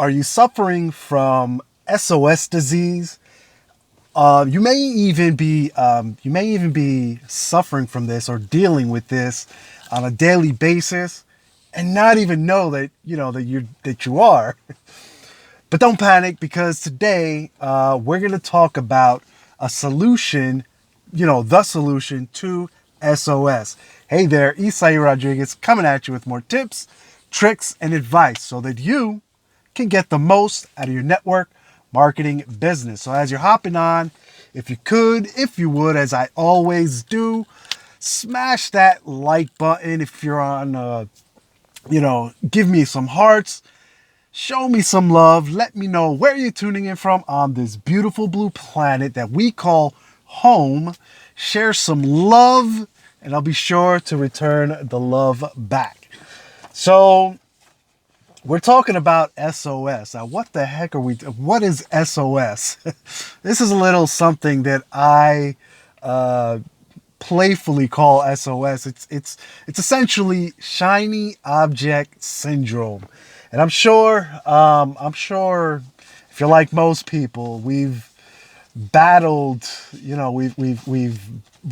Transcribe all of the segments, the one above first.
Are you suffering from S.O.S disease? You may even be suffering from this or dealing with this on a daily basis, and not even know that you are. But don't panic, because today we're going to talk about a solution, the solution to S.O.S. Hey there, Isai Rodriguez coming at you with more tips, tricks, and advice so that you can get the most out of your network marketing business. So as you're hopping on, if you would, as I always do, smash that like button. If you're on, give me some hearts. Show me some love. Let me know where you're tuning in from on this beautiful blue planet that we call home. Share some love, and I'll be sure to return the love back. So, we're talking about S.O.S. Now, what the heck what is S.O.S? This is a little something that I playfully call S.O.S. It's essentially shiny object syndrome. And I'm sure if you're like most people, we've battled, we've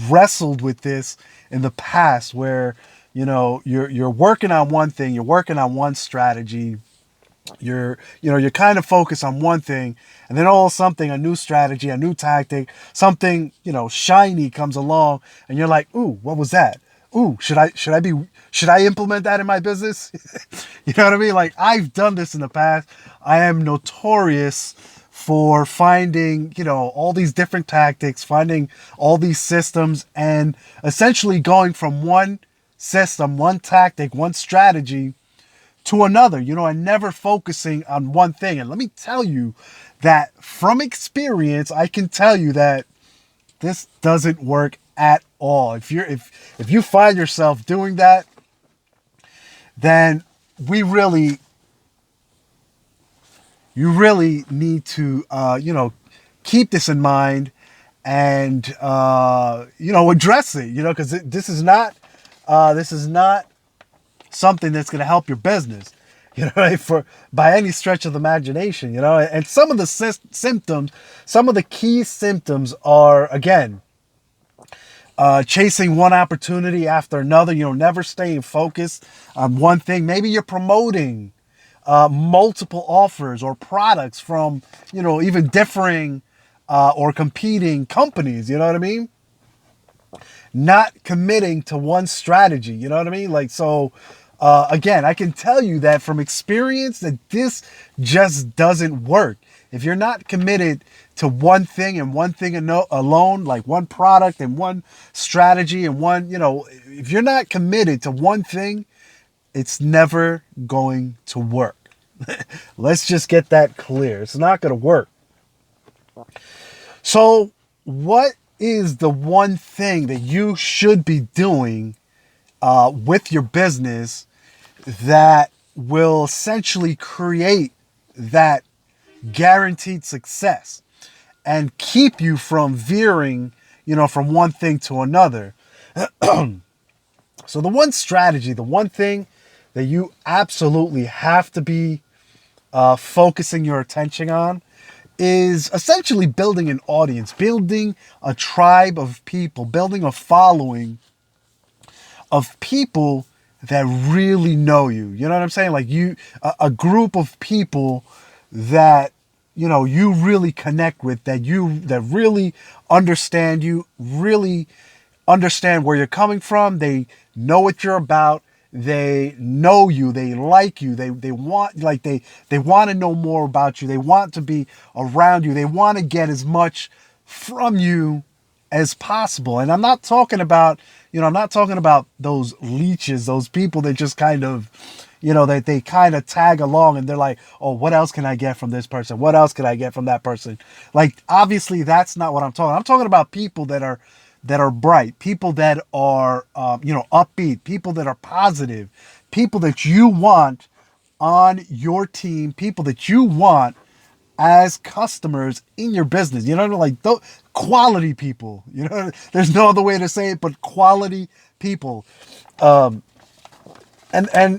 wrestled with this in the past, where you're working on one thing, you're working on one strategy, you're kind of focused on one thing, and then a new strategy, a new tactic, something shiny comes along, and you're like, ooh, what was that? Ooh, should I implement that in my business? You know what I mean? Like, I've done this in the past. I am notorious for finding, all these different tactics, finding all these systems, and essentially going from one system, one tactic, one strategy to another, and never focusing on one thing. And let me tell you that from experience, I can tell you that this doesn't work at all. If you find yourself doing that, then you really need to keep this in mind and address it, because this is not something that's going to help your business, right? For by any stretch of the imagination, and some of the symptoms, some of the key symptoms are, again, chasing one opportunity after another, never staying focused on one thing. Maybe you're promoting multiple offers or products from, even differing or competing companies, you know what I mean? Not committing to one strategy, you know what I mean? Like, so, again, I can tell you that from experience that this just doesn't work. If you're not committed to one thing and one thing alone, like one product and one strategy and if you're not committed to one thing, it's never going to work. Let's just get that clear. It's not going to work. So, what is the one thing that you should be doing with your business that will essentially create that guaranteed success and keep you from veering, from one thing to another? So the one strategy, the one thing that you absolutely have to be focusing your attention on is essentially building an audience, building a tribe of people, building a following of people that really know you. You know what I'm saying? Like a group of people that, you really connect with, that really understand you, really understand where you're coming from. They know what you're about. They know you. They like you. They want, like, they want to know more about you. They want to be around you. They want to get as much from you as possible. And I'm not talking about, those leeches, those people that just kind of, that they kind of tag along and they're like, oh, what else can I get from this person? What else can I get from that person? Like, obviously that's not what I'm talking. I'm talking about people that are bright, people that are, upbeat, people that are positive, people that you want on your team, people that you want as customers in your business. Like quality people, there's no other way to say it, but quality people. And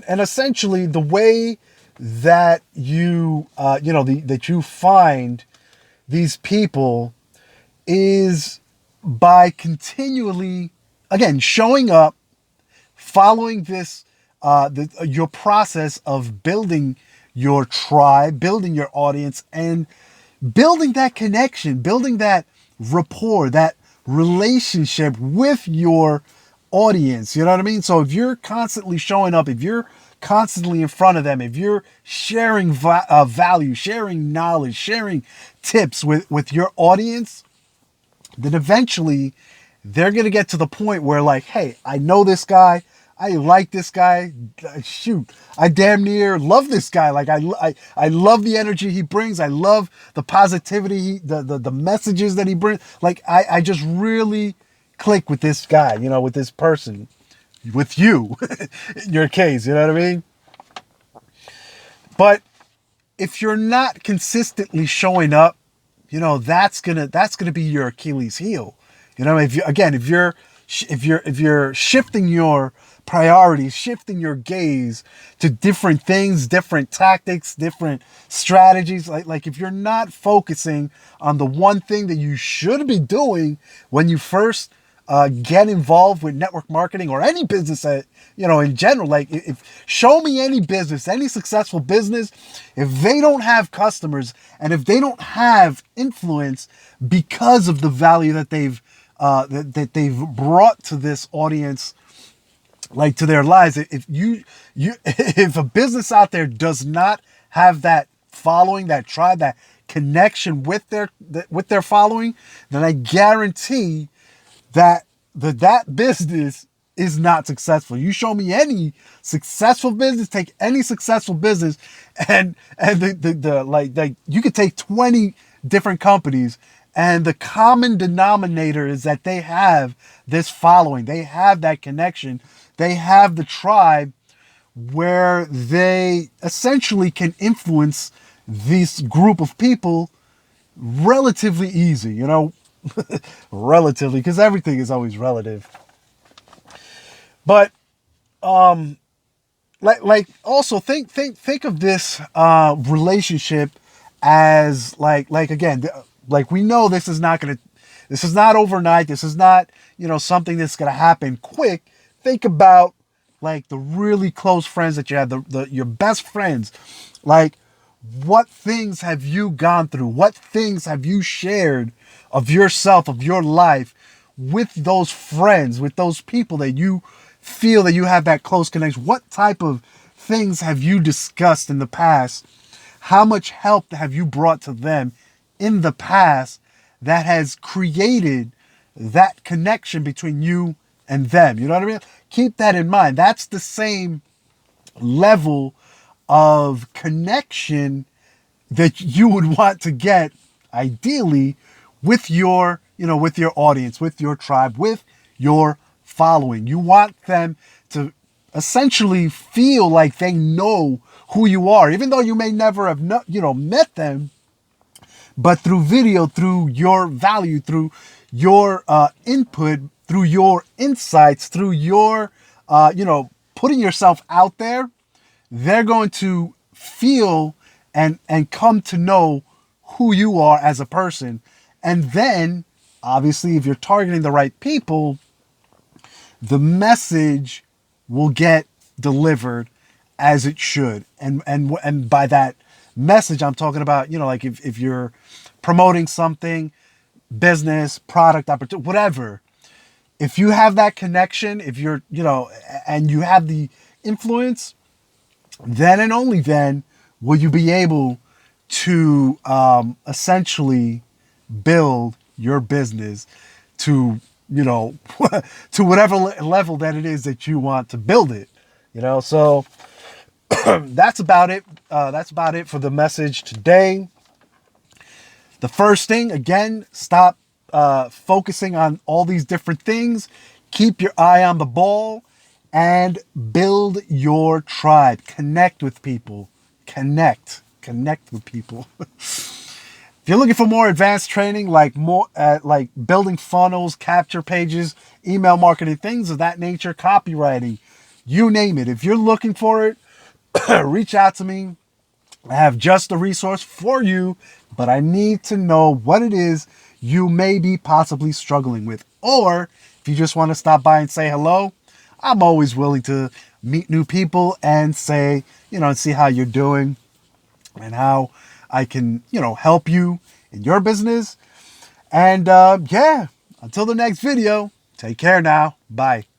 essentially the way that that you find these people is by continually, again, showing up, following your process of building your tribe, building your audience, and building that connection, building that rapport, that relationship with your audience. You know what I mean? So if you're constantly showing up, if you're constantly in front of them, if you're sharing value, sharing knowledge, sharing tips with your audience, then eventually they're going to get to the point where, like, hey, I know this guy. I like this guy. Shoot, I damn near love this guy. Like, I love the energy he brings. I love the positivity, the messages that he brings. Like, I just really click with this guy, with this person, with you, in your case, you know what I mean? But if you're not consistently showing up, that's gonna be your Achilles heel. If you're shifting your priorities, shifting your gaze to different things, different tactics, different strategies, like if you're not focusing on the one thing that you should be doing when you first get involved with network marketing or any business in general. Like, if show me any business, any successful business, if they don't have customers and if they don't have influence because of the value that they've brought to this audience, like, to their lives. If a business out there does not have that following, that tribe, that connection with their following, then I guarantee that business is not successful. You show me any successful business, take any successful business, and like you could take 20 different companies, and the common denominator is that they have this following, they have that connection, they have the tribe where they essentially can influence this group of people relatively easy, relatively, because everything is always relative. But like also think of this relationship as like again, like, we know this is not overnight. This is not something that's gonna happen quick. Think about, like, the really close friends that you have, your best friends. Like, what things have you gone through? What things have you shared of yourself, of your life, with those friends, with those people that you feel that you have that close connection? What type of things have you discussed in the past? How much help have you brought to them in the past that has created that connection between you and them? You know what I mean? Keep that in mind. That's the same level of connection that you would want to get, ideally, with your audience, with your tribe, with your following. You want them to essentially feel like they know who you are, even though you may never have met them, but through video, through your value, through your input, through your insights, through your putting yourself out there, they're going to feel and come to know who you are as a person. And then, obviously, if you're targeting the right people, the message will get delivered as it should. And by that message, I'm talking about, like, if you're promoting something, business, product, opportunity, whatever, if you have that connection, if you're, and you have the influence, then and only then will you be able to essentially build your business to, to whatever level that it is that you want to build it. So that's about it. That's about it for the message today. The first thing, again, stop focusing on all these different things. Keep your eye on the ball and build your tribe. Connect with people. Connect with people. If you're looking for more advanced training, like building funnels, capture pages, email marketing, things of that nature, copywriting, you name it. If you're looking for it, reach out to me. I have just a resource for you, but I need to know what it is you may be possibly struggling with. Or if you just want to stop by and say hello, I'm always willing to meet new people and say, and see how you're doing and how I can, help you in your business. And yeah, until the next video, take care now. Bye.